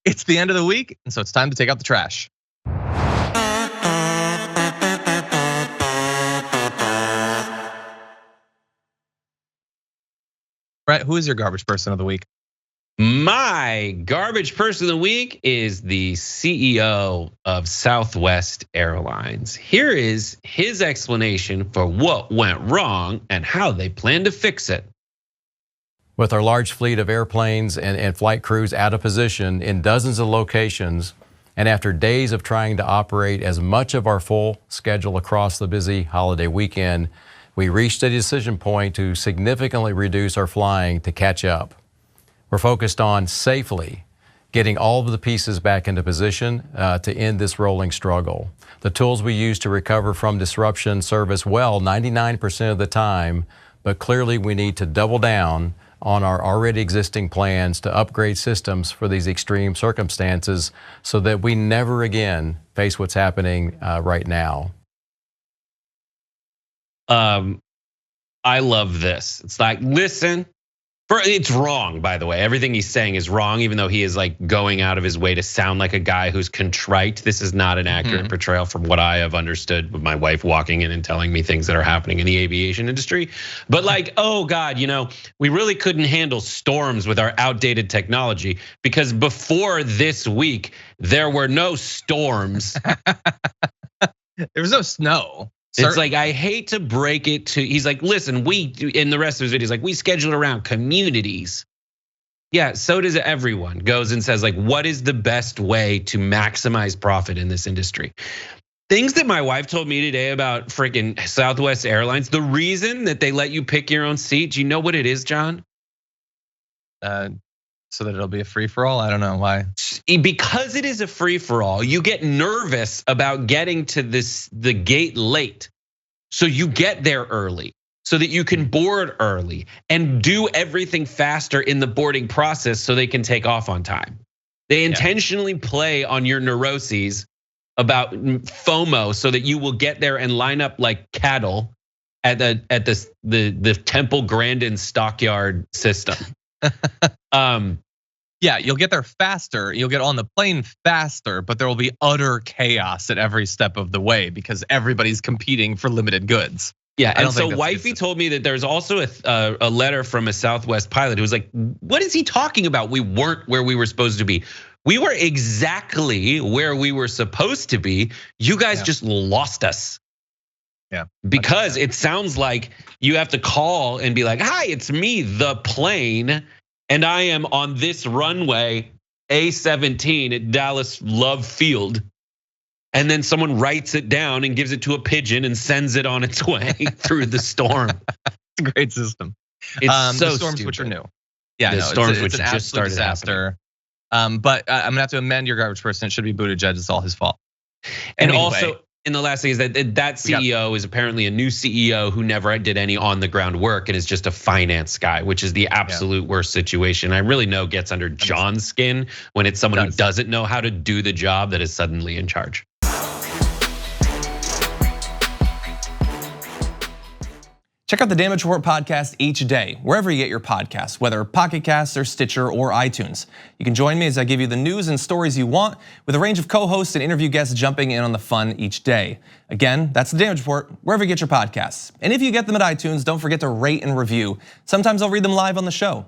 It's the end of the week, and so it's time to take out the trash. Brett, who is your garbage person of the week? My garbage person of the week is the CEO of Southwest Airlines. Here is his explanation for what went wrong and how they plan to fix it. With our large fleet of airplanes and flight crews out of position in dozens of locations, and after days of trying to operate as much of our full schedule across the busy holiday weekend, we reached a decision point to significantly reduce our flying to catch up. We're focused on safely getting all of the pieces back into position to end this rolling struggle. The tools we use to recover from disruption serve us well 99% of the time, but clearly we need to double down on our already existing plans to upgrade systems for these extreme circumstances so that we never again face what's happening right now. I love this. It's like, listen, it's wrong, by the way. Everything he's saying is wrong, even though he is like going out of his way to sound like a guy who's contrite. This is not an accurate portrayal from what I have understood with my wife walking in and telling me things that are happening in the aviation industry. But like, oh God, we really couldn't handle storms with our outdated technology because before this week, there were no storms. There was no snow. It's like, I hate to break it to, he's like, listen, in the rest of his videos, like we schedule around communities. Yeah, so does everyone. Goes and says like, what is the best way to maximize profit in this industry? Things that my wife told me today about freaking Southwest Airlines, the reason that they let you pick your own seat, do you know what it is, John? So that it'll be a free for all? I don't know why. Because it is a free for all, you get nervous about getting to the gate late. So you get there early so that you can board early and do everything faster in the boarding process so they can take off on time. They intentionally play on your neuroses about FOMO so that you will get there and line up like cattle at the Temple Grandin stockyard system. Yeah, you'll get there faster, you'll get on the plane faster, but there will be utter chaos at every step of the way because everybody's competing for limited goods. Yeah, and so wifey told me that there's also a letter from a Southwest pilot who was like, what is he talking about? We weren't where we were supposed to be. We were exactly where we were supposed to be. You guys just lost us. Yeah. Because it sounds like you have to call and be like, hi, it's me, the plane. And I am on this runway, A-17 at Dallas Love Field. And then someone writes it down and gives it to a pigeon and sends it on its way through the storm. It's a great system. It's so the storms stupid. which are new. Yeah, the storms which an just absolute started disaster. But I'm gonna have to amend your garbage person. It should be Buttigieg. It's all his fault. And anyway. Also, in the last thing is that CEO is apparently a new CEO who never did any on the ground work and is just a finance guy, which is the absolute worst situation. I really know gets under John's skin when it's someone who doesn't know how to do the job that is suddenly in charge. Check out the Damage Report podcast each day, wherever you get your podcasts, whether Pocket Casts or Stitcher or iTunes. You can join me as I give you the news and stories you want, with a range of co-hosts and interview guests jumping in on the fun each day. Again, that's the Damage Report, wherever you get your podcasts. And if you get them at iTunes, don't forget to rate and review. Sometimes I'll read them live on the show.